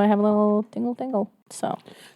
I have a little tingle.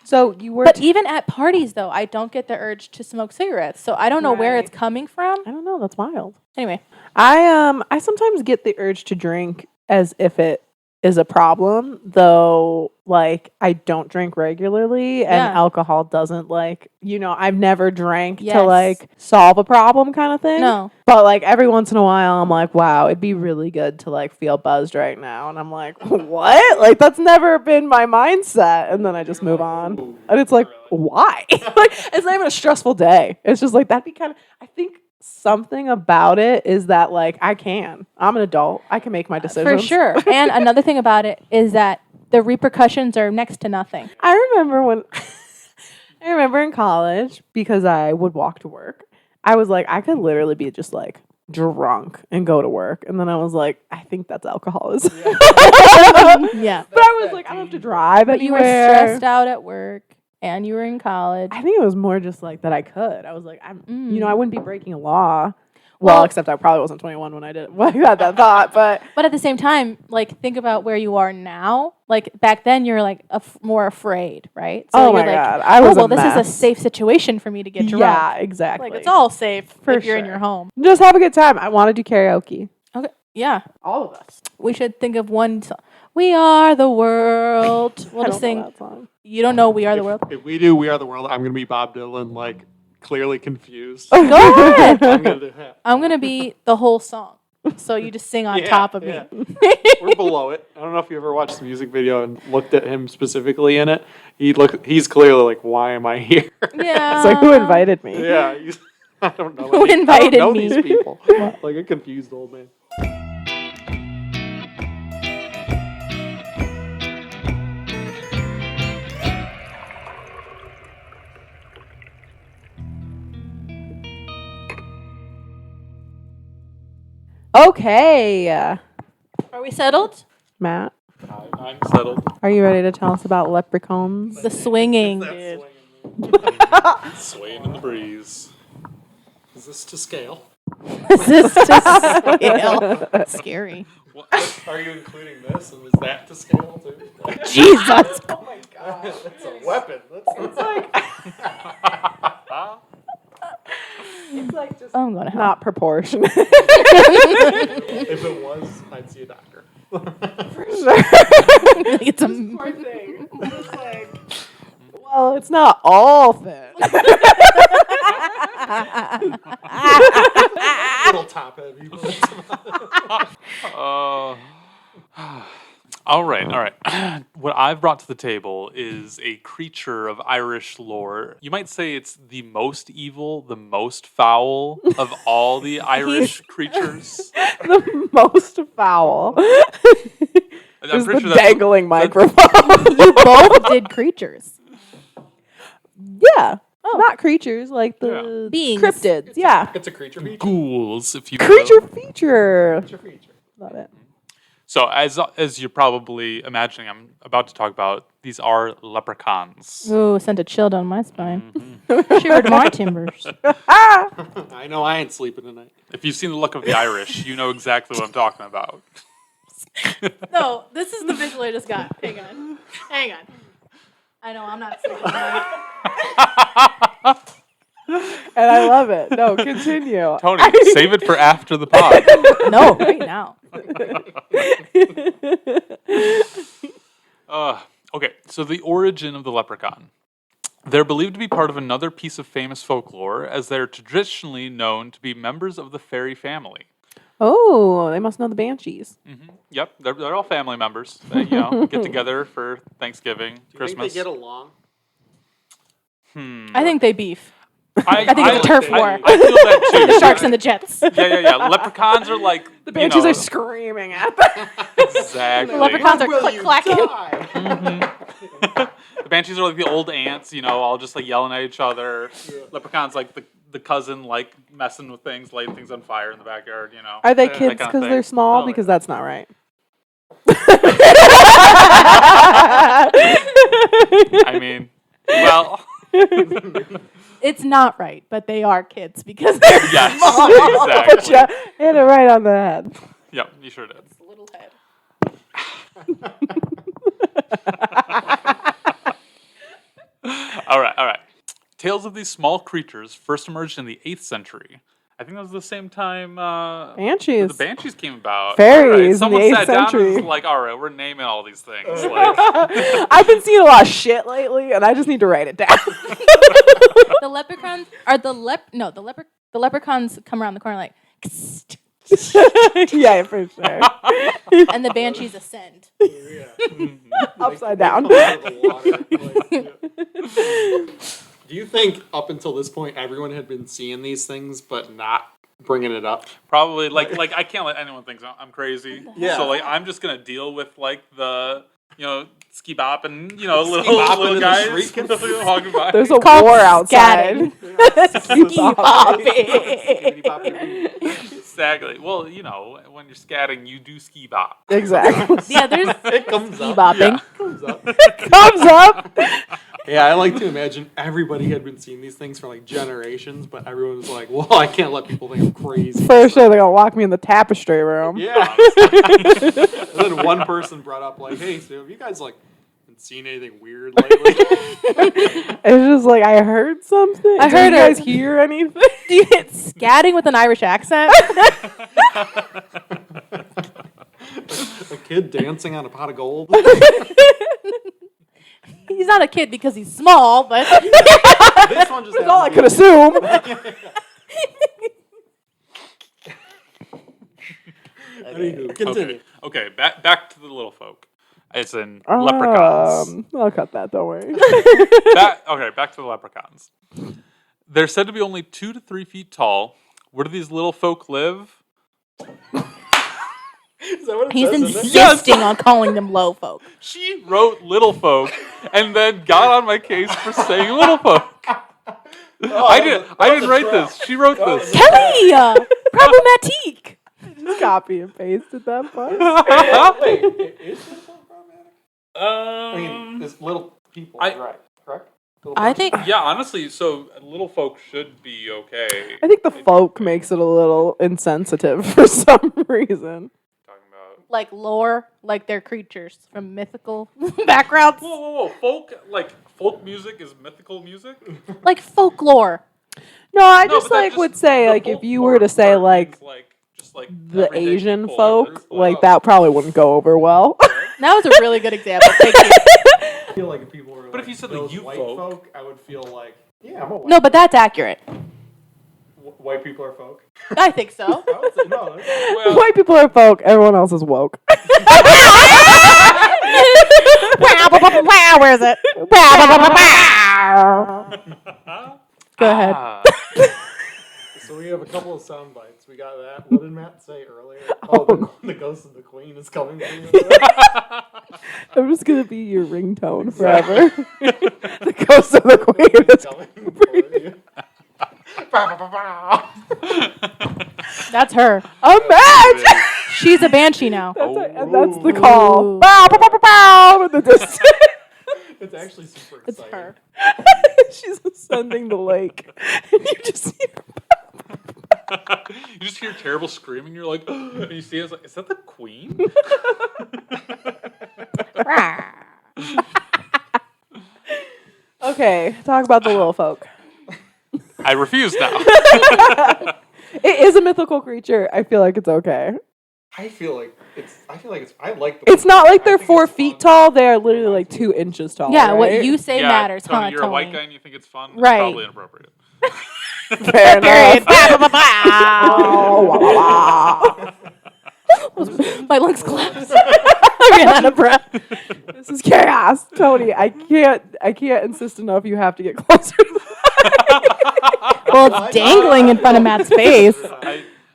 So you were... But even at parties, though, I don't get the urge to smoke cigarettes. So I don't know where it's coming from. I don't know. That's wild. Anyway. I sometimes get the urge to drink as if it is a problem, though, like, I don't drink regularly, and alcohol doesn't, like, I've never drank to, like, solve a problem kind of thing. No. But, like, every once in a while, I'm like, wow, it'd be really good to, like, feel buzzed right now. And I'm like, what? Like, that's never been my mindset. And then I just move on. And it's like, why? Like, it's not even a stressful day. It's just like, that'd be kind of, I think, something about it is that, like, I'm an adult. I can make my decisions. For sure. And another thing about it is that the repercussions are next to nothing. I remember in college, because I would walk to work, I was like, I could literally be just, like, drunk and go to work. And then I was like, I think that's alcoholism. Yeah. But I was like, I don't have to drive anywhere. You were stressed out at work. And you were in college. I think it was more just like that I could. I was like, I wouldn't be breaking a law. Well, except I probably wasn't 21 when I did it. Well, I had that thought, but at the same time, like, think about where you are now. Like, back then, you're like more afraid, right? So my God, I was this is a safe situation for me to get drunk. Yeah, exactly. Like, it's all safe if you're in your home. Just have a good time. I want to do karaoke. Okay, yeah, all of us. We should think of one song. We Are the World. We'll just sing. That song. You don't know We Are the World? If we do We Are the World, I'm going to be Bob Dylan, like, clearly confused. Go ahead. I'm going to be the whole song. So you just sing on top of me. We're below it. I don't know if you ever watched the music video and looked at him specifically in it. He's clearly like, why am I here? Yeah. It's like, who invited me? Yeah. I don't know. Who invited I don't know me? these people. Like a confused old man. Okay. Are we settled? Matt? I'm settled. Are you ready to tell us about leprechauns? The swinging, dude. Swaying in the breeze. Is this to scale? Is this to scale? Scary. What, are you including this? And is that to scale too? Jesus. Oh my God. It's a weapon. It's like... It's like just not proportionate. If it was, I'd see a doctor. For sure. It's a poor thing. It's like, well, it's not all thin. Little top heavy. All right. What I've brought to the table is a creature of Irish lore. You might say it's the most evil, the most foul of all the Irish creatures. The most foul. I'm pretty sure dangling microphone. You both did creatures. Yeah. Oh. Not creatures, like the beings. Cryptids. It's a creature feature. Ghouls, if you creature will. feature. Love it. So as you're probably imagining, I'm about to talk about, these are leprechauns. Ooh, sent a chill down my spine. Shivered my timbers. I know I ain't sleeping tonight. If you've seen the look of the Irish, you know exactly what I'm talking about. No, this is the visual I just got. Hang on. I know, I'm not sleeping tonight. And I love it. No, continue. Tony, save it for after the pod. No, right now. Okay, so the origin of the leprechaun. They're believed to be part of another piece of famous folklore, as they're traditionally known to be members of the fairy family. Oh, they must know the banshees. Mm-hmm. Yep, they're all family members. They, get together for Thanksgiving, Christmas. Do you think they get along? I think they beef. I think it's a turf war. I feel that too. The Sharks and the Jets. Yeah. Leprechauns are like the banshees are screaming at them. Exactly. The leprechauns are click-clacking. The banshees are like the old ants, all just like yelling at each other. Yeah. Leprechauns like the cousin, like messing with things, lighting things on fire in the backyard. Are they kids because they're small? Because that's not right. I mean, well. It's not right, but they are kids because they're small. Exactly. But hit it right on the head. Yep, you sure did. It's a little head. All right. Tales of these small creatures first emerged in the 8th century. I think that was the same time Banshees. the Banshees came about. Fairies Someone in the 8th sat down century. and was like, all right, we're naming all these things. Like, I've been seeing a lot of shit lately, and I just need to write it down. The leprechauns are the leprechauns come around the corner like, Yeah, for sure. and the banshees ascend. Upside down. Come out of the water. Do you think up until this point everyone had been seeing these things but not bringing it up? probably like I can't let anyone think I'm crazy. Yeah. So like I'm just gonna deal with like the ski bop and little bopping in the guys street. walking by. There's a called war outside. scatting. Ski bopping. Exactly. Well, when you're scatting, you do ski bop. Exactly. Yeah, there's It comes ski up. bopping. Comes up. Comes up. Yeah, I like to imagine everybody had been seeing these things for like generations, but everyone was like, well, I can't let people think I'm crazy. For sure, they're gonna lock me in the tapestry room. Yeah. And then one person brought up like, hey, so have you guys like been seeing anything weird lately? It's just like I heard something. I heard Did you guys it. hear anything? Do you hit scatting with an Irish accent? A kid dancing on a pot of gold. He's not a kid because he's small, but This one just That's all I happened could to assume. Anywho, continue. Okay. Back to the little folk. It's in leprechauns. I'll cut that. Don't worry. Back to the leprechauns. They're said to be only 2 to 3 feet tall. Where do these little folk live? Is that what it he's says in there? insisting on calling them low folk. She wrote little folk and then got on my case for saying little folk. I didn't write this. She wrote this. Kelly, problematique. Just copy and pasted that part. Wait, is this one problematic? I mean, it's little people, right? Correct? Little I person? think Yeah, honestly, so little folk should be okay. I think the folk makes it a little insensitive for some reason. Talking about. like lore, like they're creatures from mythical backgrounds, Whoa! Folk music is mythical music. like folklore. No, I No, just but that like just- would say the like if you folklore were to say part like means, just like the everyday Asian people folk, are just like that probably wouldn't go over well. That was a really good example. Thank you. I feel like if people were But if you said the those you white folk- I would feel like, yeah, I'm a white No, but that's accurate. White people are folk. I think so. I would say, no, Well, White people are folk. Everyone else is woke. Where is it? Go ahead. So we have a couple of sound bites. We got that. What did Matt say earlier? Oh, the ghost of the queen is coming for you. I'm just gonna be your ringtone forever. The ghost of the queen is Coming for you. That's her. imagine. She's a banshee now. And that's the call. Ooh. Bow, bow, bow, bow, bow, in the distance. It's actually super It's exciting. her. She's ascending the lake, and you just see her. You just hear terrible screaming. You're like, and you see it, it's like, is that the queen? Okay, talk about the little folk. I refuse now. It is a mythical creature. I feel like it's okay. I feel like I like the It's not like I they're think 4 it's feet fun. tall. They are literally like 2 inches tall. Yeah, right? what you say Yeah, matters, Tony, huh, you're Tony? a white guy and you think it's fun. It's Right. probably inappropriate. Fair enough. My lungs collapsed. I ran out of breath. This is chaos, Tony. I can't insist enough. You have to get closer. Well, it's dangling in front of Matt's face.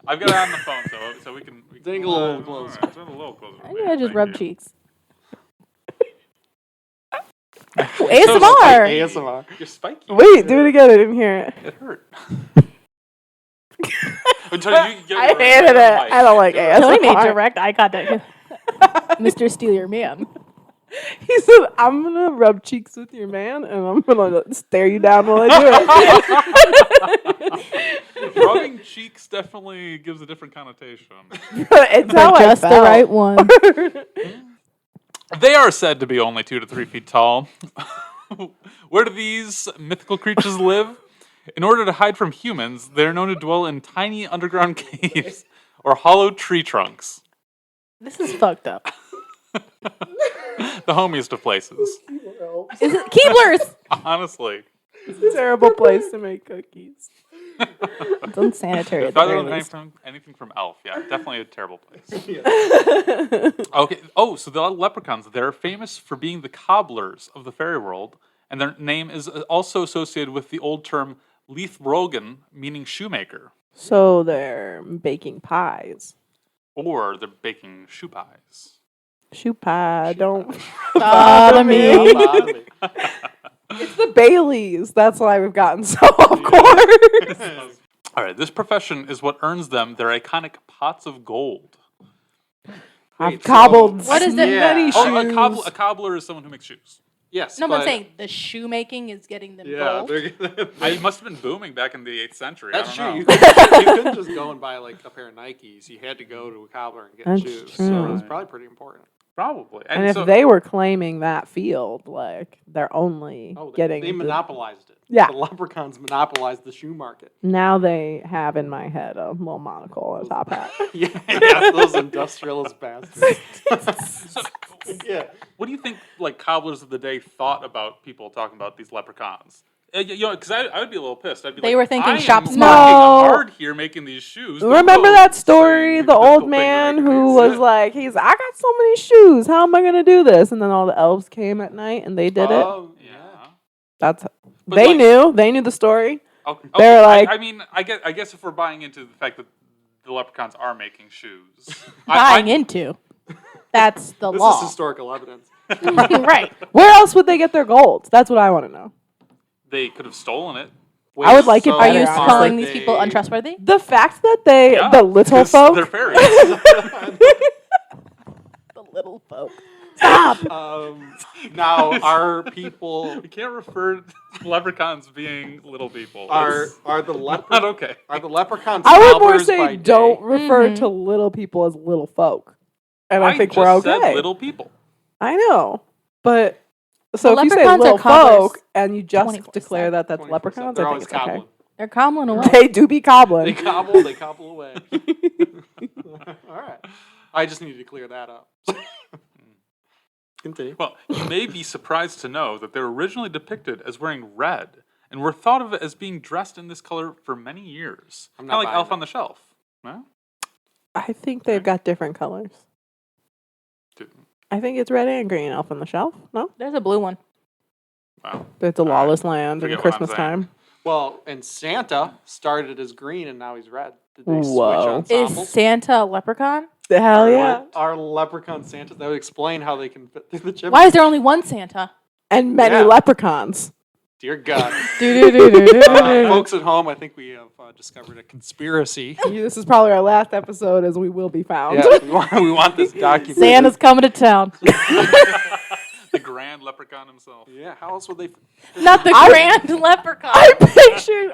I've got it on the phone, so we can Dangle a little closer. Alright, a little closer. I'm gonna just rub Thank you. cheeks. ASMR. ASMR. You're spiky. Wait, do it again. I didn't hear it. It hurt. Until you get I right hated to it. the mic. I don't like ASMR. Tony made direct eye contact. Mr. Steal Your Man. He said, "I'm gonna rub cheeks with your man, and I'm gonna stare you down while I do it." Rubbing cheeks definitely gives a different connotation. It's how I Just the felt. right one. They are said to be only 2 to 3 feet tall. Where do these mythical creatures live? In order to hide from humans, they are known to dwell in tiny underground caves or hollow tree trunks. This is fucked up. The homiest of places. Is it Keeblers? Honestly. It's a terrible place to make cookies. It's unsanitary at If the I very learned least. anything from Elf, yeah, definitely a terrible place. Okay. Oh, so the leprechauns, they're famous for being the cobblers of the fairy world, and their name is also associated with the old term leithbrogan, meaning shoemaker, So they're baking pies. or they're baking shoe pies. Shoe pie, don't Bother me. It's the Baileys. That's why we've gotten so off course. All right, this profession is what earns them their iconic pots of gold. I've cobbled What is it? many Oh, shoes. a cobbler is someone who makes shoes. Yes. No, but I'm saying the shoemaking is getting them Yeah, gold. It must have been booming back in the 8th century. that's I true. don't You know. couldn't just go and buy like a pair of Nikes. You had to go to a cobbler and get That's shoes. true. So it was probably pretty important. Probably. And if so, they were claiming that field, like, they're only Oh, they, getting... they the- monopolized it. Yeah. The leprechauns monopolized the shoe market. Now they have in my head a little monocle and a top hat. Yeah, those industrialist bastards. so, Yeah. what do you think, like, cobblers of the day thought about people talking about these leprechauns? Because I would be a little pissed. I'd be They like, were thinking I am shop working smart. No. hard here making these shoes. Don't Remember go that story? saying The difficult old things man like who this. was like, I got so many shoes. How am I going to do this? And then all the elves came at night and they did it. Oh, Yeah. That's But, They like- knew. They knew the story. Okay, They're like- I mean, I guess if we're buying into the fact that the leprechauns are making shoes, Buying into. That's the This law. is historical evidence. Right. Where else would they get their gold? That's what I want to know. they could have stolen it. I would like it Are better, you honestly. calling these people untrustworthy? The fact that they, Yeah, the little 'cause folk, they're fairies. The little folk. Now, are people You can't refer to leprechauns being little people. are It's the not okay. are the leprechauns? I would more cobblers by say day? don't refer Mhm. to little people as little folk. And I think just we're said okay. little people. I know. But, so The if you say leprechauns are little cobblers folk and you just 24/7. declare that that's 24/7. leprechauns, They're I think always it's okay. cobbling. They're cobbling away. They do be cobbling. They cobble away. All right. I just needed to clear that up. Continue. Well, you may be surprised to know that they were originally depicted as wearing red and were thought of as being dressed in this color for many years. I'm Kind not of like buying Elf that. on the Shelf. No? I think they've got different colors. Dude, I think it's red and green. Elf on the Shelf. No, There's a blue one. wow. it's a right. lawless land Forget in what I'm Christmas saying. time. Well, and Santa started as green and now he's red. Did they Whoa. switch ensembles? Is Santa a leprechaun? The hell yeah! Are leprechaun Santas? That would explain how they can fit through the chimney. Why is there only one Santa? And many Yeah. leprechauns. Dear God. Do-do-do-do-do-do. Folks at home, I think we have discovered a conspiracy. This is probably our last episode, as we will be found. Yeah, we want this documented. Santa's coming to town. The grand leprechaun himself. Yeah, how else would they? Not the grand leprechaun.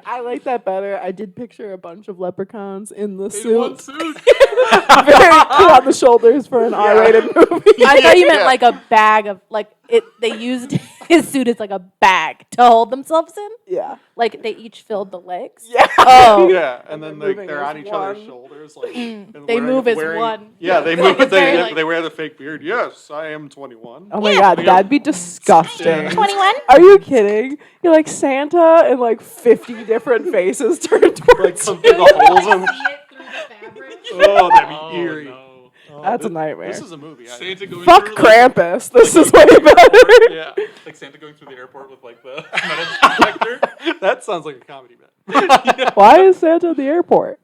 I like that better. I did picture a bunch of leprechauns in the In one suit. suit. Very cool on the shoulders for an R-rated movie. I thought you meant Yeah. like a bag of they used his suit as like a bag to hold themselves in. Yeah. Like they each filled the legs. Yeah. Oh. Yeah, and then they're moving they're on as each other's one. shoulders, like and They move as one. Yeah, they It's move. like it's very, like- They wear the fake beard. Yes, I am 21. Oh my god, that'd be disgusting. 21? Are you kidding? You're like Santa and like 50 different faces turned Like towards some you. big holes in. Oh, that'd be Oh, eerie. no. Oh, That's a thi- nightmare. This is a movie. Santa going Fuck through, like, Krampus. This is way better. Yeah, like Santa going through the airport with like the metal detector. that sounds like a comedy bit. Why is Santa at the airport?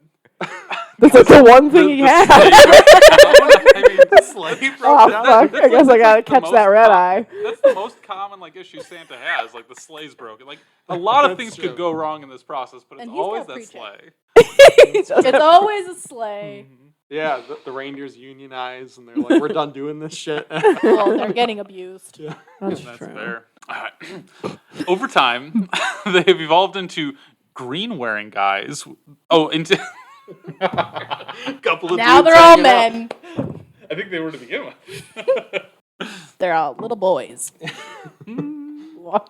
That's like the one thing he has. I mean, the slave broke Oh down. fuck! I guess I gotta the catch most that red com- eye. That's the most common like issue Santa has. Like the sleigh's broken. Like a lot of That's things true. could go wrong in this process, but it's And he's always got that pre-check. sleigh. It's always a sleigh. Yeah, the reindeers unionize and they're like, "We're done doing this shit." Well, they're getting abused. That's That's true. fair. All right. Over time, they have evolved into green-wearing guys. Oh, into Couple of Now dudes they're all hanging out. men. I think they were to begin with. They're all little boys. What?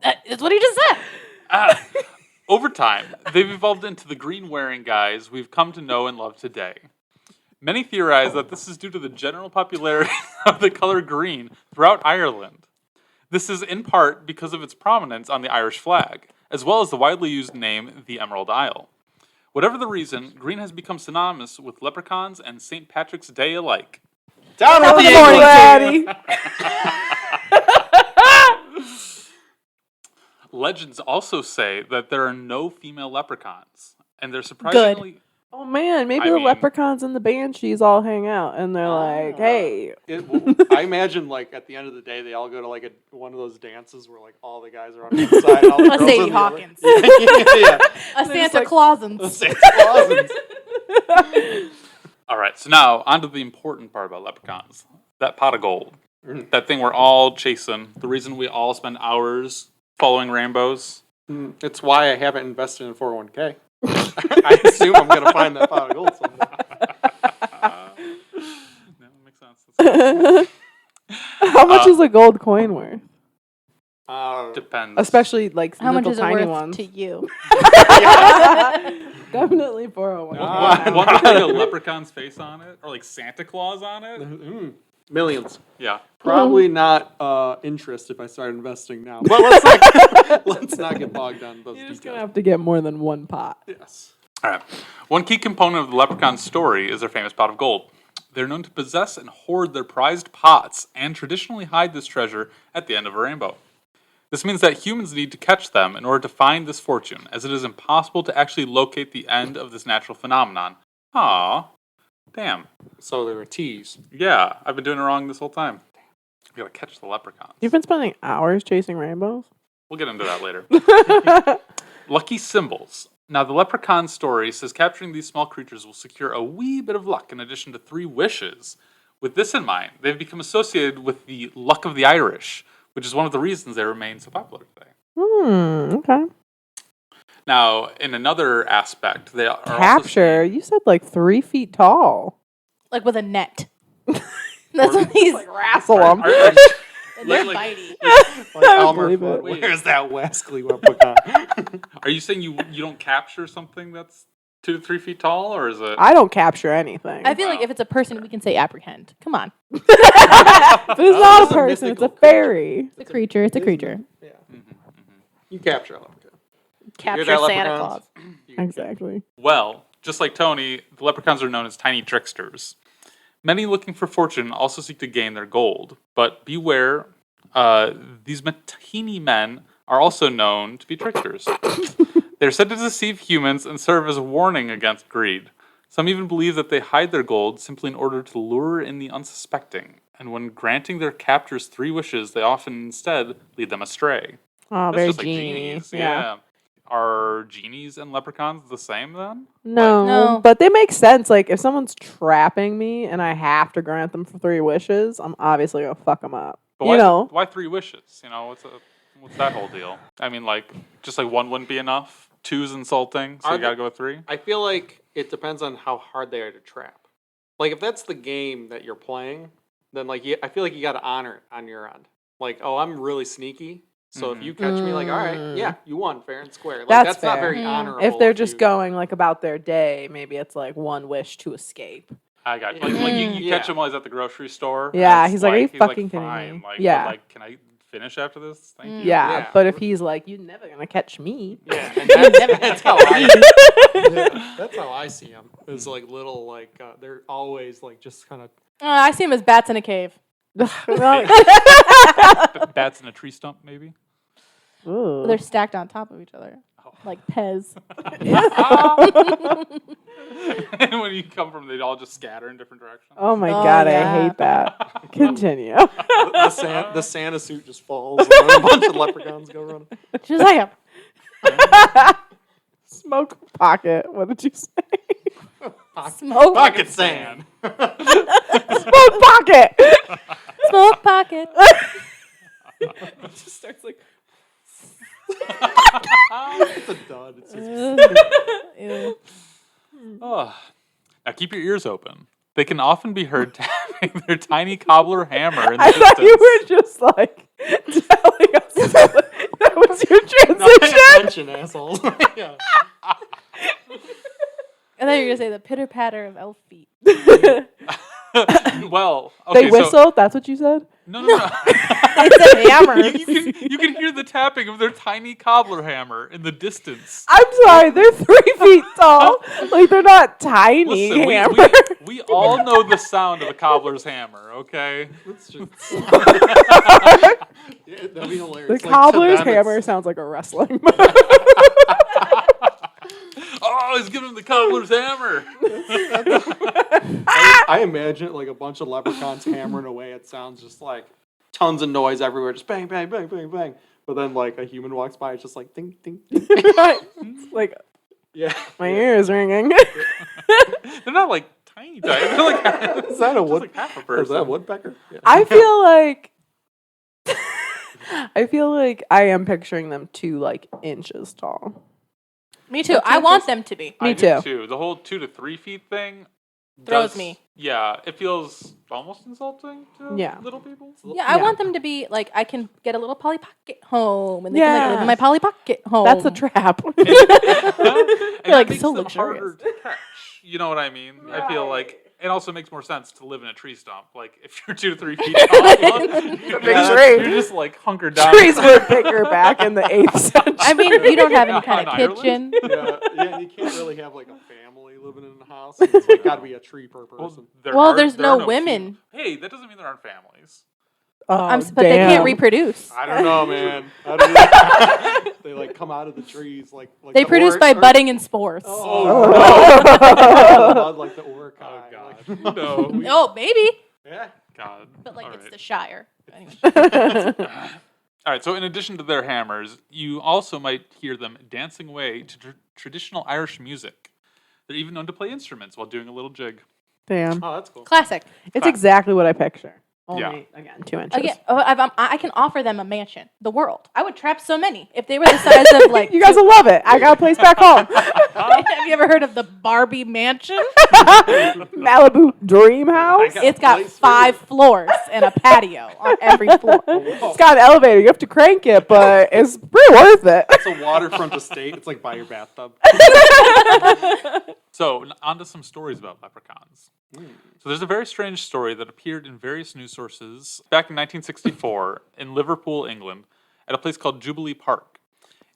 That's what he just said. Over time, they've evolved into the green-wearing guys we've come to know and love today. Many theorize that this is due to the general popularity of the color green throughout Ireland. This is in part because of its prominence on the Irish flag, as well as the widely used name, the Emerald Isle. Whatever the reason, green has become synonymous with leprechauns and St. Patrick's Day alike. Down Top with of the the morning, Eagles. Daddy. Legends also say that there are no female leprechauns, and they're surprisingly... Oh man, maybe I the mean- leprechauns and the banshees all hang out, and they're like, "Hey, I imagine, like, at the end of the day, they all go to, like, one of those dances where, like, all the guys are on one side, all the A girls Sadie on the other. Hawkins. Yeah. A Santa Clausens. Santa Clausens. All right, so now on to the important part about leprechauns. That pot of gold. That thing we're all chasing. The reason we all spend hours following rainbows. It's why I haven't invested in 401k. I assume I'm going to find that pot of gold someday. That makes sense. how much is a gold coin worth?" Depends. Especially like How much little is it tiny worth ones. to you? Definitely 401. One with like a leprechaun's face on it, or like Santa Claus on it. Millions. Yeah. Probably not interested if I start investing now. But let's not get bogged down in those You're just details. gonna have to get more than one pot. Yes. All right. One key component of the leprechaun's story is their famous pot of gold. They're known to possess and hoard their prized pots and traditionally hide this treasure at the end of a rainbow. This means that humans need to catch them in order to find this fortune, as it is impossible to actually locate the end of this natural phenomenon. Aw. Damn. So they were teas. Yeah, I've been doing it wrong this whole time. You gotta catch the leprechauns. You've been spending hours chasing rainbows. We'll get into that later. Lucky symbols. Now, the leprechaun story says capturing these small creatures will secure a wee bit of luck in addition to 3 wishes. With this in mind, they've become associated with the luck of the Irish, which is one of the reasons they remain so popular today. Okay. Now, in another aspect, they are Capture. You said like 3 feet tall. Like with a net. That's what he's. Wrestle them. They're like- bitey. Like Elmer believe Fudd, it. where's that wascally leprechaun? Are you saying you don't capture something that's 2 to 3 feet tall, or is it? I don't capture anything. I feel like if it's a person, we can say apprehend. Come on. But it's not a It's a person, it's a mythical fairy. It's a creature. It's a creature. Yeah. You capture a leprechaun. Capture that, Santa leprechauns? Claus. Exactly. Well, just like Tony, the leprechauns are known as tiny tricksters. Many looking for fortune also seek to gain their gold, but beware, these teeny men are also known to be tricksters. They're said to deceive humans and serve as a warning against greed. Some even believe that they hide their gold simply in order to lure in the unsuspecting, and when granting their captors 3 wishes, they often instead lead them astray. Oh, That's very just like genie. genies. Yeah. Are genies and leprechauns the same then? No, No. but they make sense. Like, if someone's trapping me and I have to grant them for 3 wishes, I'm obviously going to fuck them up. But You know? why 3 wishes? You know, what's that whole deal? I mean, like, just like 1 wouldn't be enough. 2's insulting, so Are you gotta go with 3. I feel like it depends on how hard they are to trap. Like, if that's the game that you're playing, then, like, I feel like you got to honor it on your end. Like, oh, I'm really sneaky. So if you catch me, like, all right, yeah, you won fair and square. Like, That's not fair. very honorable. If they're just going, like, about their day, maybe it's, like, 1 wish to escape. I got you. Like you Yeah. catch him while he's at the grocery store. and Yeah, it's he's like, "Are you he's fucking kidding fine. me?" Like, Yeah. but, like, can I finish after this? Thank you. Yeah, Yeah. but if he's like, "You're never going to catch me." Yeah, and that's how that's how I see them. It's like little, like, they're always, like, just kind of. I see him as bats in a cave. Well, Bats in a tree stump, maybe. ooh. They're stacked on top of each other. Like Pez. And when you come from, they all just scatter in different directions. Oh my Oh, god, I yeah. hate that. Continue. The Santa suit just falls, and then a bunch of leprechauns go running. She's like, Smoke pocket. What did you say? smoke. Pocket sand. Smoke pocket. Smoke pocket. It just starts like. It's a dud. It's just, Ew. Oh. Now keep your ears open. They can often be heard tapping their tiny cobbler hammer in the I distance. thought you were just like telling us that was your No, pay transition. attention, assholes. Yeah. I thought you were gonna say the pitter patter of elf feet. Well, okay, They whistled. That's what you said. So, no. They said hammers. You can hear the tapping of their tiny cobbler hammer in the distance. I'm sorry, they're 3 feet tall. Like they're not tiny. Listen, hammer. we all know the sound of a cobbler's hammer, okay? That's just... Yeah, that'd be hilarious. The Like, to cobbler's them, hammer it's- sounds like a wrestling. Oh, he's giving him the cobbler's hammer. I imagine it like a bunch of leprechauns hammering away. It sounds just like tons of noise everywhere, just bang, bang, bang, bang, bang. But then like a human walks by, it's just like ding, ding, ding. It's like Yeah. my ear is ringing. They're not like tiny. They're like Is that a just wood? like half a Or is person. that a woodpecker? Yeah. I feel like I am picturing them 2 like inches tall. Me too. I want them to be. Me I do too. The whole 2 to 3 feet thing Throws me. Yeah, it feels almost insulting to Yeah. little people. Yeah, I Yeah. want them to be like I can get a little Polly Pocket home, and they can like live Yeah. in my Polly Pocket home. That's a trap. And You're that like makes so them luxurious. harder to catch. You know what I mean? I feel like it also makes more sense to live in a tree stump. Like if you're 2 to 3 feet tall, you're tree. just like hunkered down. Trees were bigger back in the 8th century. I mean, you don't have any kind In of Ireland? kitchen. Yeah, you can't really have like a family living in a house. It's like got to be a tree per person. There's no women. Hey, that doesn't mean there aren't families. Oh, But they can't reproduce. I don't know, man. I don't know. They like come out of the trees like They the produce by budding in spores. Oh, no. Blood like the Orca. Oh God, Like, no. Oh, maybe. yeah. God. But like All it's right. the Shire. Anyway. All right, so in addition to their hammers, you also might hear them dancing away to traditional Irish music. They're even known to play instruments while doing a little jig. Damn. Oh, that's cool. Classic. It's exactly what I picture. Only, Yeah. again, 2 inches. Again, I can offer them a mansion, the world. I would trap so many if they were the size of like. You guys will love it. I got a place back home. Have you ever heard of the Barbie Mansion? Malibu Dream House. got It's got place for 5 floors and a patio on every floor. It's got an elevator. You have to crank it, but it's pretty worth it. It's a waterfront estate. It's like by your bathtub. So, on to some stories about leprechauns. So, there's a very strange story that appeared in various news sources back in 1964 in Liverpool, England, at a place called Jubilee Park.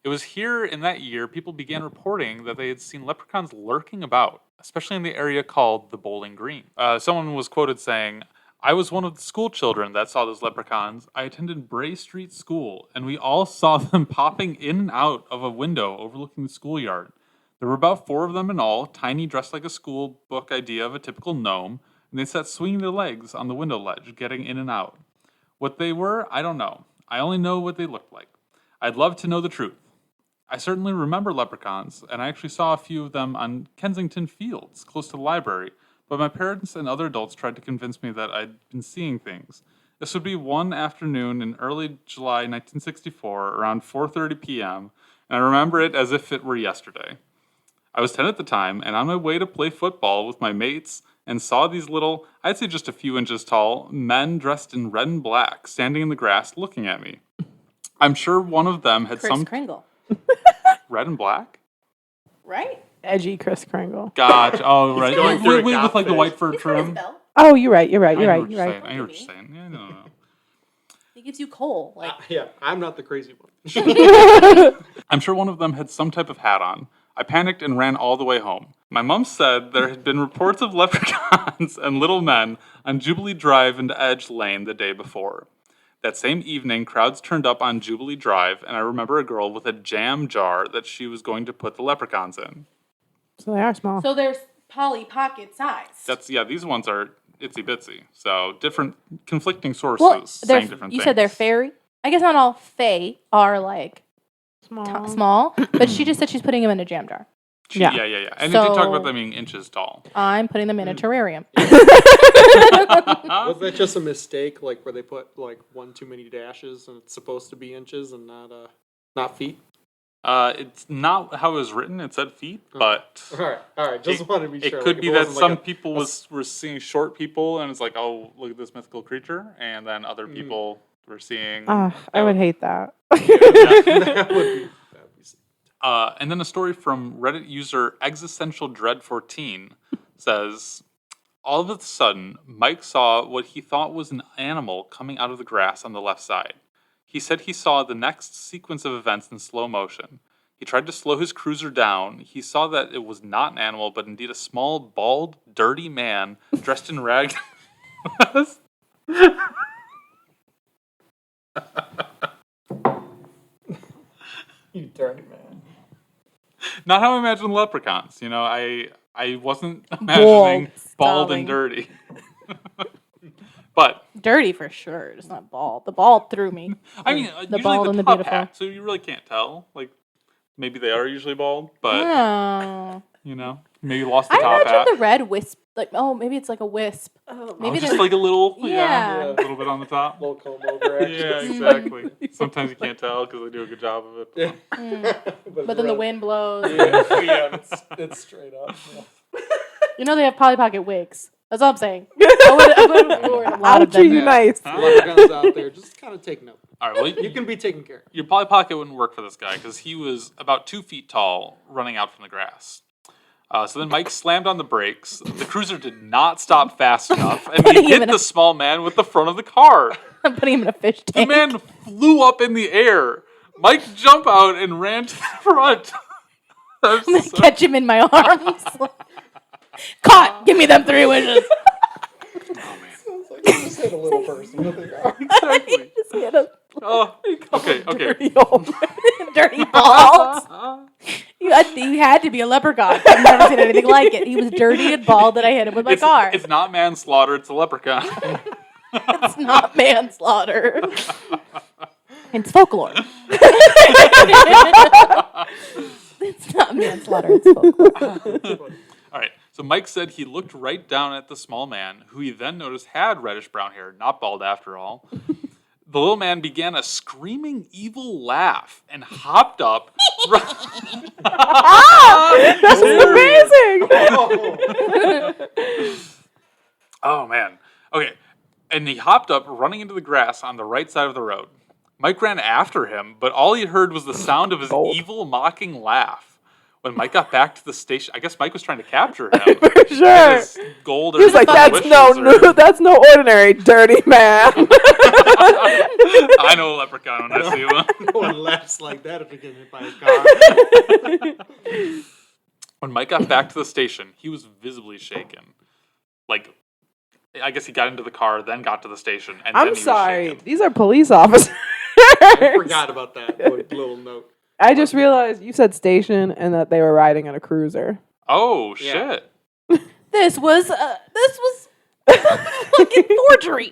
It was here in that year people began reporting that they had seen leprechauns lurking about, especially in the area called the Bowling Green. Someone was quoted saying, "I was one of the school children that saw those leprechauns. I attended Bray Street School, and we all saw them popping in and out of a window overlooking the schoolyard. There were about 4 of them in all, tiny, dressed like a school book idea of a typical gnome, and they sat swinging their legs on the window ledge, getting in and out. What they were, I don't know. I only know what they looked like. I'd love to know the truth. I certainly remember leprechauns, and I actually saw a few of them on Kensington Fields, close to the library, but my parents and other adults tried to convince me that I'd been seeing things. This would be one afternoon in early July 1964, around 4:30 p.m., and I remember it as if it were yesterday. I was 10 at the time, and on my way to play football with my mates, and saw these little, I'd say just a few inches tall, men dressed in red and black, standing in the grass looking at me. I'm sure one of them had Kris some... Kringle, Red and black? right? Edgy Kris Kringle. Gotcha. Oh, right. going through a With goth like the phase. white fur He's got his trim. belt. Oh, you're right. You're right. I You're know right. what You're you're right. saying. I hear what you're saying. Yeah, no. He gives you coal. Like Yeah, I'm not the crazy one. I'm sure one of them had some type of hat on. I panicked and ran all the way home. My mom said there had been reports of leprechauns and little men on Jubilee Drive and Edge Lane the day before. That same evening, crowds turned up on Jubilee Drive, and I remember a girl with a jam jar that she was going to put the leprechauns in. So they are small. so. There's Polly Pocket size. These ones are itsy bitsy. So different, conflicting sources well, saying different you things. said they're fairy. I guess not all fae are like Small. small, but she just said she's putting them in a jam jar. Yeah. Yeah. And it did talk So- about them being inches tall. I'm putting them in a terrarium. Was that just a mistake, like where they put like one too many dashes and it's supposed to be inches and not feet? It's not how it was written. It said feet, but All right. Just wanted to be sure. it could like, be if that wasn't some like people were seeing short people, and it's like, oh, look at this mythical creature, and then other people were seeing. I would hate that. that would be. And then a story from Reddit user Existential Dread 14 says, all of a sudden, Mike saw what he thought was an animal coming out of the grass on the left side. He said he saw the next sequence of events in slow motion. He tried to slow his cruiser down. He saw that it was not an animal, but indeed a small, bald, dirty man dressed in rags. You dirty man. Not how I imagine leprechauns. You know, I wasn't imagining bald and Darling. dirty. But Dirty for sure, just not bald. The bald threw me. I mean, The usually bald the and the top beautiful. hat, so you really can't tell. Like, maybe they are usually bald, but Oh. you know, maybe lost the I top imagine hat. the red wisp. Like, oh, maybe it's like a wisp. Maybe Just there's like a little, Yeah. a little bit on the top. Little comb over. Yeah, Actually. exactly. Sometimes you can't tell because they do a good job of it. Yeah. but then the wind blows. Yeah, it's straight up. Yeah. You know they have Polly Pocket wigs. That's all I'm saying. I would lure a lot I'll of treat them. you nice. Leprechauns out there, just kind of take note. All right, well, You can be taken care of. your Polly Pocket wouldn't work for this guy because he was about 2 feet tall, running out from the grass. So then Mike slammed on the brakes. The cruiser did not stop fast enough, and he hit the small man with the front of the car. I'm putting him in a fish The tank. man flew up in the air. Mike jumped out and ran to the front. I'm gonna catch him in my arms. Caught! Give me them 3 wishes. Sounds like you just hit a little person with your arm. Exactly. Just hit him. Oh, okay. Dirty old man. Dirty balls. You had to be a leprechaun. I've never seen anything like it. He was dirty and bald, and I hit him with my car. It's not manslaughter. It's a leprechaun. It's not manslaughter. It's folklore. It's not manslaughter. It's folklore. All right. So Mike said he looked right down at the small man, who he then noticed had reddish brown hair, not bald after all. The little man began a screaming evil laugh and hopped up. That's amazing. Oh, man. Okay. And he hopped up, running into the grass on the right side of the road. Mike ran after him, but all he heard was the sound of his evil, mocking laugh. When Mike got back to the station, I guess Mike was trying to capture him. For sure. His gold He was like, that's no ordinary dirty man. I know a leprechaun when I see one. No one laughs like that if you get hit by a car. When Mike got back to the station, he was visibly shaken. Like, I guess he got into the car, then got to the station, and then I'm he was sorry. shaken. These are police officers. I forgot about that little note. I just realized you said station and that they were riding in a cruiser. Oh, Yeah. shit. This was fucking forgery.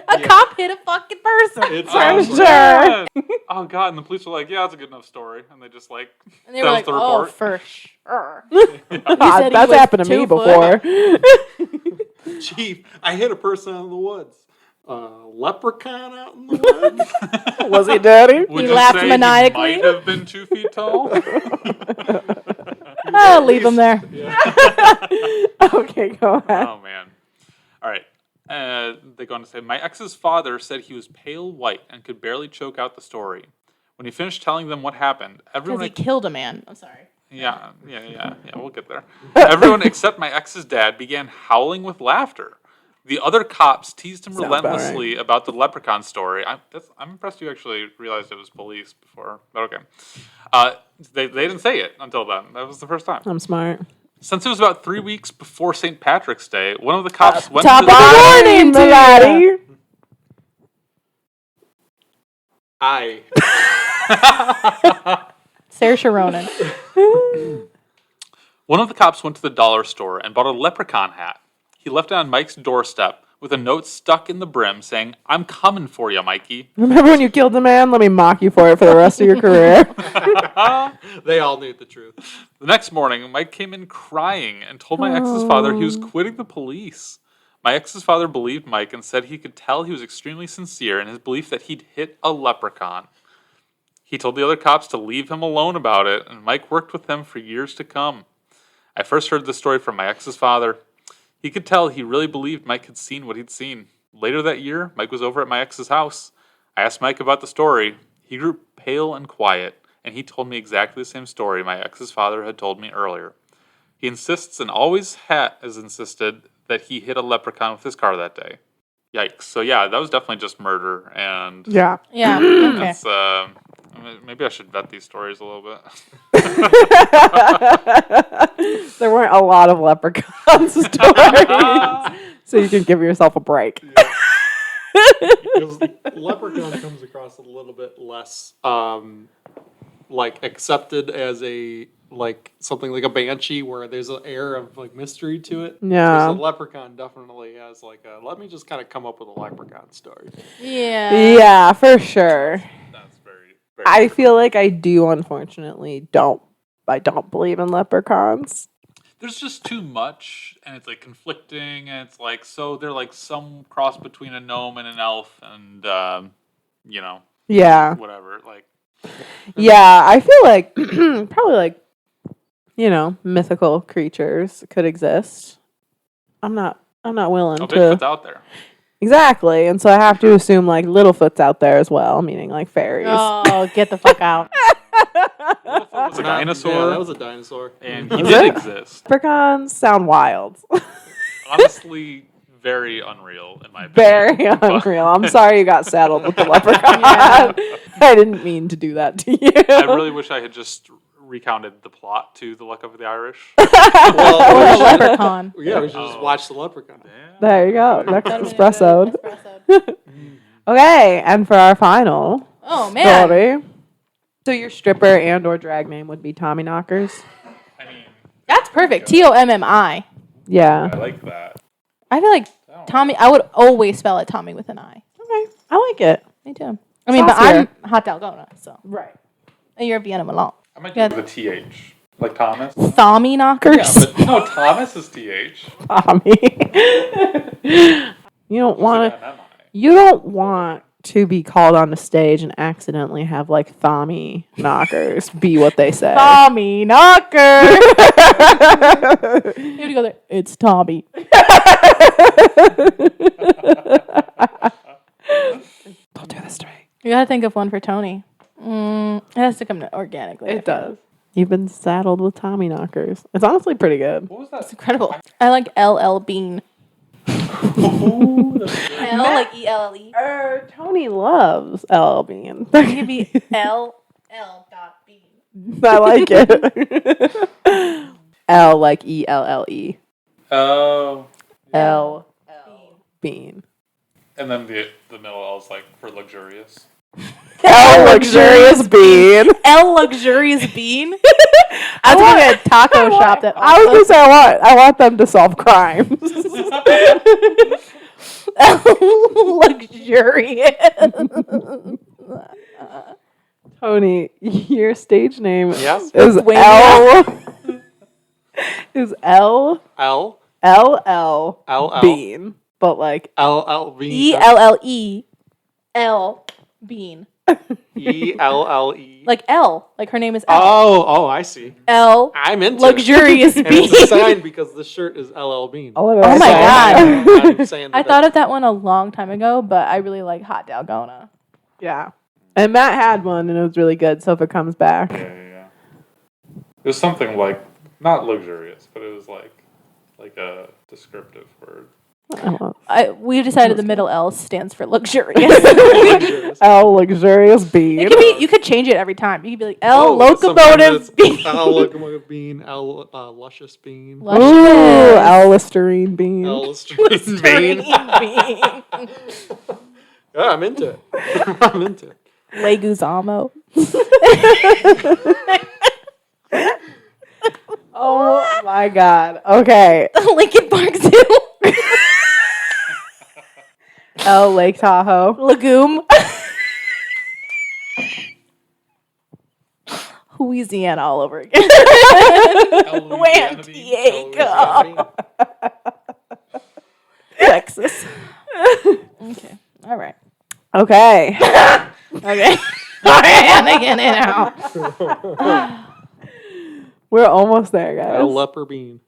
A cop hit a fucking person. It's I'm awesome. sure. God. Oh, God. And the police were like, yeah, that's a good enough story. And they just, like, And they were like, that was the oh, report. for sure. That's was happened to me 2 foot. before. Chief, I hit a person out in the woods. Leprechaun out in the woods? Was he dirty? Would He you laughed say maniacally. He might have been 2 feet tall? I'll leave him there. Okay, go ahead. Oh, man. All right. They go on to say, my ex's father said he was pale white and could barely choke out the story. When he finished telling them what happened, Because everyone... he killed a man. I'm sorry. Yeah, we'll get there. Everyone except my ex's dad began howling with laughter. The other cops teased him Sounds about relentlessly about the leprechaun story. I'm impressed you actually realized it was police before, but okay. They didn't say it until then. That was the first time. I'm smart. Since it was about 3 weeks before St. Patrick's Day, one of the cops went Top to of the morning, my laddie. Saoirse Ronan. One of the cops went to the dollar store and bought a leprechaun hat. He left it on Mike's doorstep with a note stuck in the brim saying, I'm coming for you, Mikey. Remember when you killed a man? Let me mock you for it for the rest of your career. They all knew the truth. The next morning, Mike came in crying and told my ex's father he was quitting the police. My ex's father believed Mike and said he could tell he was extremely sincere in his belief that he'd hit a leprechaun. He told the other cops to leave him alone about it, and Mike worked with them for years to come. I first heard the story from my ex's father. He could tell he really believed Mike had seen what he'd seen. Later that year, Mike was over at my ex's house. I asked Mike about the story. He grew pale and quiet, and he told me exactly the same story my ex's father had told me earlier. He insists and always has insisted that he hit a leprechaun with his car that day. Yikes. So yeah, that was definitely just murder, and Yeah. Yeah. Okay. that's maybe I should vet these stories a little bit. There weren't a lot of leprechaun stories, so you can give yourself a break. Because leprechaun comes across a little bit less like accepted as a like something like a banshee where there's an air of like mystery to it. Yeah. Because a leprechaun definitely has like a let me just kind of come up with a leprechaun story. Yeah. Yeah, for sure. That's very I feel like I do, unfortunately, I don't believe in leprechauns. There's just too much, and it's like conflicting, and it's like so they're like some cross between a gnome and an elf, and Yeah. whatever. Like Yeah, I feel like probably like, mythical creatures could exist. I'm not willing to. Bigfoot's out there. Exactly. And so I have to assume like Littlefoot's out there as well, meaning like fairies. Oh, get the fuck out. Littlefoot was a dinosaur, Yeah, that was a dinosaur. and he Was did it? exist. Leprechauns sound wild. Honestly, very unreal in my opinion. Very unreal. I'm sorry you got saddled with the leprechaun. Yeah. I didn't mean to do that to you. I really wish I had just recounted the plot to The Luck of the Irish. Or Well, the leprechaun. yeah, we should just watch the leprechaun. There you go. Next That'd be espresso. a good espresso. Okay, and for our final Oh, man. story. So your stripper and or drag name would be Tommy Knockers? I mean, That's perfect. Tommi. Yeah. I like that. I feel like Tommy, I would always spell it Tommy with an I. Okay. I like it. Me too. I mean, but Saucier. I'm Hot Dalgona, so. Right. And you're Vienna Malone. I might Yeah. do the TH. Like Thomas. Thommy knockers. Yeah, but no, Thomas is TH. Tommy. You don't want to. MMI. You don't want to be called on the stage and accidentally have like Thommy Knockers be what they say. Tommy knocker. You have to go there. It's Tommy. Don't do this to me. You gotta think of one for Tony. It has to come organically. It does. You've been saddled with Tommy Knockers. It's honestly pretty good. What was that? It's incredible. I like LL Bean. L like ELLE. Tony loves LL Bean. It could be LL dot Bean. I like it. L like ELLE. Oh. L Bean. And then the middle L is like for luxurious. L luxurious bean. L luxurious bean. I was going to a taco shop that. I was gonna say I want them to solve crimes. L luxurious. Tony, your stage name Yes. is Wait, L. Is L L L L Bean, but like L ELLE. L Bean. ELLE. Like L. Like her name is L. Oh, I see. L. I'm into Luxurious it. And Bean. it's a sign because the shirt is LL Bean. oh my God. I'm saying I thought of that one a long time ago, but I really like Hot Dalgona. yeah. And Matt had one, and it was really good. So if it comes back, Yeah. It was something like not luxurious, but it was like a descriptive word. We decided the middle L stands for luxurious. L luxurious bean. It could be. You could change it every time. You could be like L sometimes locomotive it's bean. L locomotive bean. L luscious bean. Luscious. Ooh, L Listerine bean. L Listerine bean. Bean. Yeah, I'm into it. I'm into it. Leguzamo. Oh my god. Okay. Lincoln Park Zoo. L Lake Tahoe. Legume. Louisiana all over again. San Diego. Texas. Okay. All right. Okay. Okay. In and out. We're almost there, A guys. leper bean.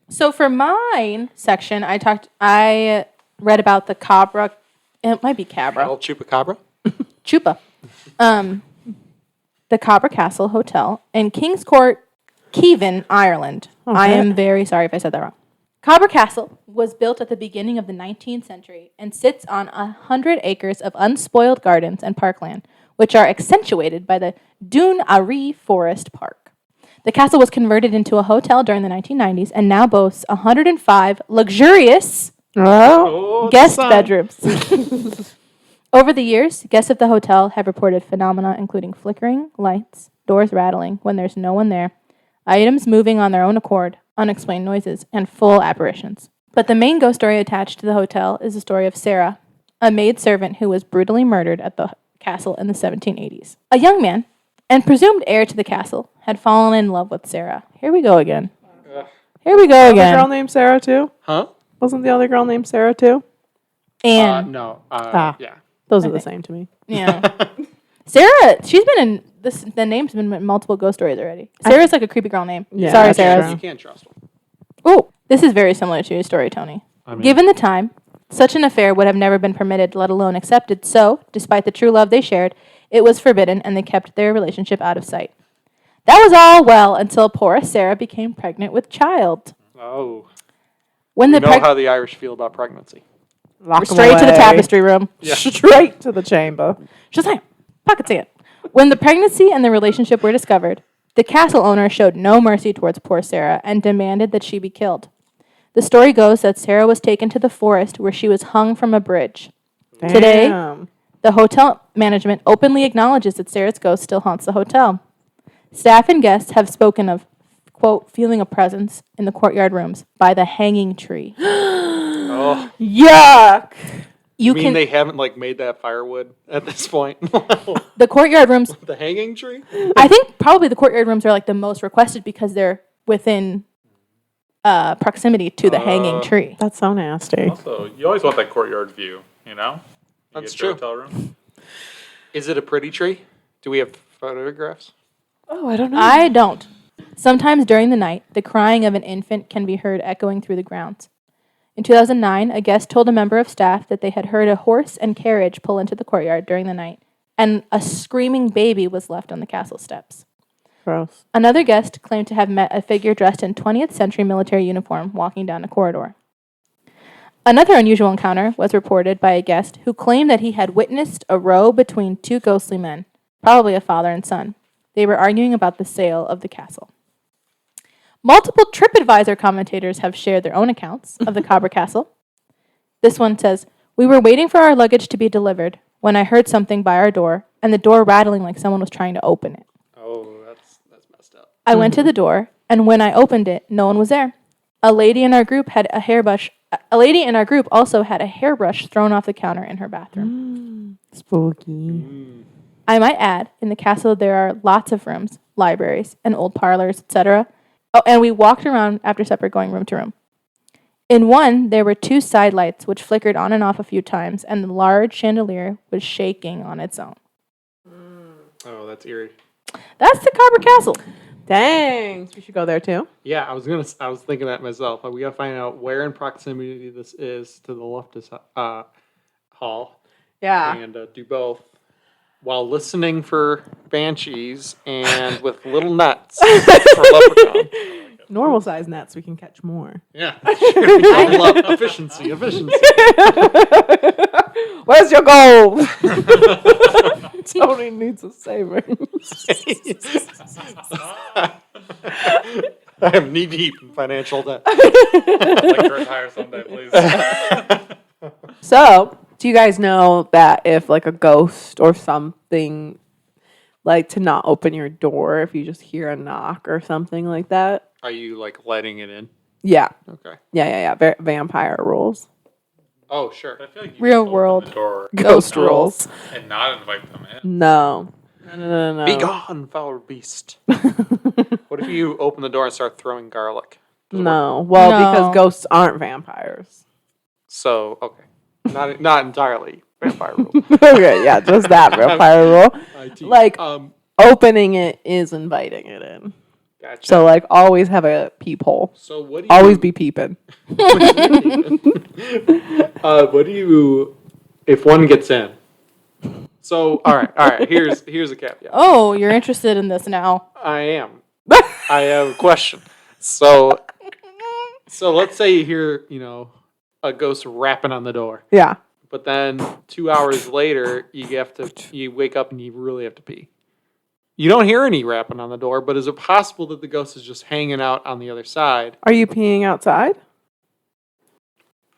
So for mine section, I read about the Cabra. It might be Cabra. El Chupacabra. Chupa. The Cabra Castle Hotel in King's Court, Cavan, Ireland. Okay. I am very sorry if I said that wrong. Cabra Castle was built at the beginning of the 19th century and sits on 100 acres of unspoiled gardens and parkland, which are accentuated by the Dún Airí Forest Park. The castle was converted into a hotel during the 1990s and now boasts 105 luxurious guest bedrooms. Over the years, guests of the hotel have reported phenomena including flickering lights, doors rattling when there's no one there, items moving on their own accord, unexplained noises, and full apparitions. But the main ghost story attached to the hotel is the story of Sarah, a maidservant who was brutally murdered at the castle in the 1780s. A young man, and presumed heir to the castle, had fallen in love with Sarah. Here we go again. Here we go Other again. girl named Sarah too? Huh? Wasn't the other girl named Sarah too? And No. Yeah. Those are the same to me. yeah, Sarah. She's been in this. The name's been in multiple ghost stories already. Sarah's like a creepy girl name. Yeah, Sorry, that's Sarah. true. You can't trust them. Oh, this is very similar to your story, Tony. Given the time, such an affair would have never been permitted, let alone accepted. So, despite the true love they shared, it was forbidden, and they kept their relationship out of sight. That was all well until poor Sarah became pregnant with child. Oh. When You the know how the Irish feel about pregnancy. Lock 'em straight to the away. tapestry room. Yeah. Straight to the chamber. Shazam! Pocket sand. When the pregnancy and the relationship were discovered, the castle owner showed no mercy towards poor Sarah and demanded that she be killed. The story goes that Sarah was taken to the forest where she was hung from a bridge. Today, Damn. the hotel management openly acknowledges that Sarah's ghost still haunts the hotel. Staff and guests have spoken of, quote, feeling a presence in the courtyard rooms by the hanging tree. Oh. Yuck. You mean can they haven't made that firewood at this point? the courtyard rooms. The hanging tree? I think probably the courtyard rooms are the most requested because they're within proximity to the hanging tree. That's so nasty. Also, you always want that courtyard view, you know? You That's get your true. Hotel room. Is it a pretty tree? Do we have photographs? Oh, I don't know. I don't. Sometimes during the night, the crying of an infant can be heard echoing through the grounds. In 2009, a guest told a member of staff that they had heard a horse and carriage pull into the courtyard during the night, and a screaming baby was left on the castle steps. Gross. Another guest claimed to have met a figure dressed in 20th century military uniform walking down a corridor. Another unusual encounter was reported by a guest who claimed that he had witnessed a row between two ghostly men, probably a father and son. They were arguing about the sale of the castle. Multiple TripAdvisor commentators have shared their own accounts of the Cabra Castle. This one says, "We were waiting for our luggage to be delivered when I heard something by our door and the door rattling like someone was trying to open it. Oh, that's messed up. I went to the door, and when I opened it, no one was there. A lady in our group also had a hairbrush thrown off the counter in her bathroom. Spooky. I might add, in the castle there are lots of rooms, libraries, and old parlors, etc. Oh, and we walked around after supper going room to room. In one, there were two side lights which flickered on and off a few times, and the large chandelier was shaking on its own." Oh, that's eerie. That's the Cabra Castle. Dang. We should go there too. Yeah, I was thinking that myself. But we gotta find out where in proximity this is to the Loftus Hall, Yeah. and do both while listening for banshees and with little nets for leprechaun. Normal size nets, we can catch more. Yeah, I love efficiency. Where's your gold? Tony needs a savings. I am knee deep in financial debt. I'd like to retire someday, please. So, do you guys know that if a ghost or something, to not open your door if you just hear a knock or something like that? Are you letting it in? Yeah. Okay. Yeah. Vampire rules. Oh, sure. I feel like you Real just open world. the door Ghost rules. and not invite them in. No. No. Be gone, foul beast. What if you open the door and start throwing garlic? No. Well, No. because ghosts aren't vampires. So, okay. Not entirely. Vampire rule. Okay, yeah, just that vampire rule. IT. Like, opening it is inviting it in. Gotcha. So, like, always have a peephole. So what do you Always be peeping. what do you if one gets in? So all right. Here's a caveat. Oh, you're interested in this now. I am. I have a question. So let's say you hear, a ghost rapping on the door, Yeah. but then 2 hours later you wake up and you really have to pee. You don't hear any rapping on the door, but is it possible that the ghost is just hanging out on the other side? Are you peeing outside?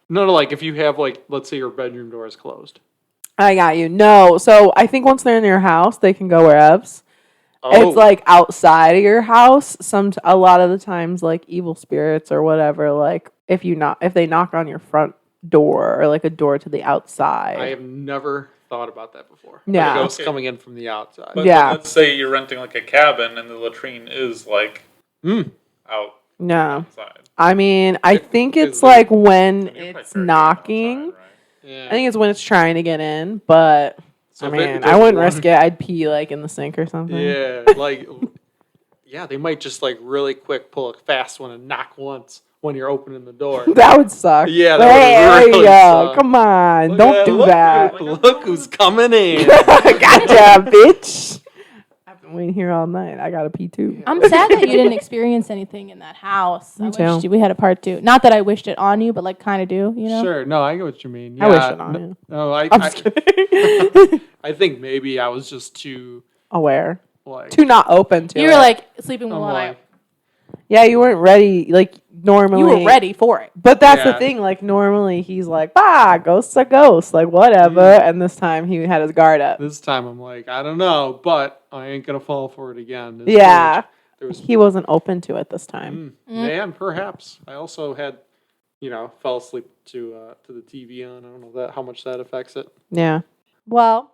No, like if you have let's say your bedroom door is closed. I got you. No. So, I think once they're in your house, they can go wherever. Oh, It's like outside of your house. A lot of the times, like evil spirits or whatever, like if they knock on your front door or like a door to the outside. I have never thought about that before. Yeah. The ghost coming in from the outside. But Yeah. let's say you're renting like a cabin and the latrine is like out No. outside. I mean, I think is it's there- like when You're probably it's fair game knocking. outside, right? Yeah. I think it's when it's trying to get in, but So I if it mean, just I wouldn't run- risk it. I'd pee like in the sink or something. Yeah, they might just really quick pull a fast one and knock once when you're opening the door. That would suck. Yeah, that would really suck. Come on. Look Don't at- do look that. Look who's coming in. Gotcha, bitch. I've been waiting here all night. I gotta pee too. I'm sad that you didn't experience anything in that house. I Me wished too. we had a part 2. Not that I wished it on you, but like kind of do, Sure, no, I get what you mean. I wish Yeah, it on you. No, I'm just kidding. I think maybe I was just too Aware. like. Too not open to You it. were like sleeping with I'm one eye. like, Yeah, you weren't ready. Like, normally. You were ready for it. But that's the Yeah. thing. Like, normally he's like, ghost's a ghost. Like, whatever. And this time he had his guard up. this time I'm like, I don't know, but I ain't gonna fall for it again. Yeah. There was He wasn't open to it this time. Man, perhaps. I also had, fell asleep to the TV on. I don't know how much that affects it. Yeah. Well,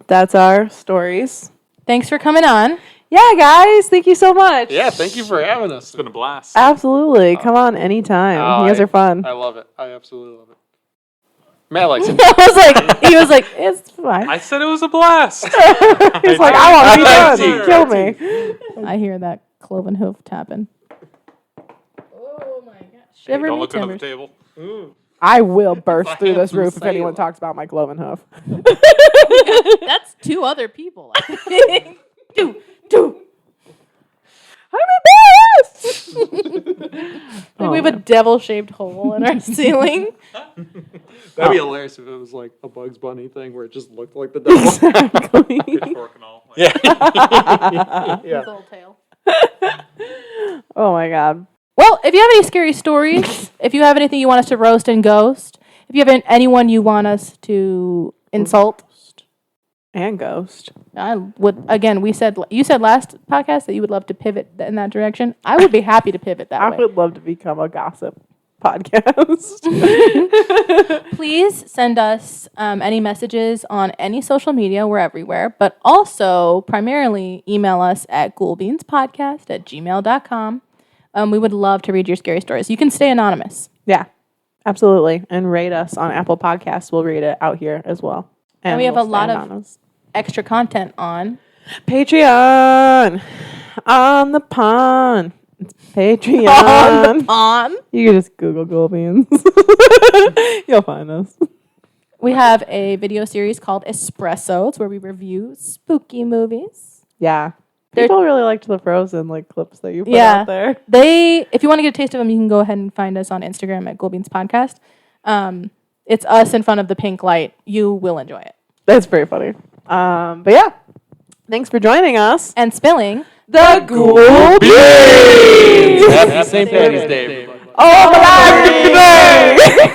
that's our stories. Thanks for coming on. Yeah, guys. Thank you so much. Yeah, thank you for having us. It's been a blast. Absolutely. Come on anytime. Oh, you guys are fun. I love it. I absolutely love it. Matt likes it. He was like, it's fine. I said it was a blast. He's like, I want to be done. Kill me. I hear that cloven hoof tapping. Oh my gosh. Hey, Shiver don't me look under the timbers. table. I will burst through this Handsome roof if anyone sailor. talks about my cloven hoof. That's 2 other people. I think. Two. I'm embarrassed. Like we have a devil-shaped hole in our ceiling. That'd be hilarious if it was like a Bugs Bunny thing where it just looked like the devil. Exactly. Pitchfork and all. yeah. His yeah. little tail. Oh my god. Well, if you have any scary stories, if you have anything you want us to roast and ghost, if you have anyone you want us to insult, And ghost. I would. Again, you said last podcast that you would love to pivot in that direction. I would be happy to pivot that I way. would love to become a gossip podcast. Please send us any messages on any social media. We're everywhere. But also, primarily, email us at ghoulbeanspodcast@gmail.com. We would love to read your scary stories. You can stay anonymous. Yeah, absolutely. And rate us on Apple Podcasts. We'll read it out here as well. And we have we'll a lot stay of anonymous. extra content on. Patreon on the pond. It's Patreon. On. You can just Google Ghoulbeans. You'll find us. We have a video series called Espressos where we review spooky movies. Yeah. They're- People really liked the Frozen clips that you put Yeah. out there. If you want to get a taste of them, you can go ahead and find us on Instagram at ghoulbeanspodcast. It's us in front of the pink light. You will enjoy it. That's very funny. But yeah, thanks for joining us. And spilling The Ghoul Beans! Happy St. Patty's Day, everybody. Oh my God!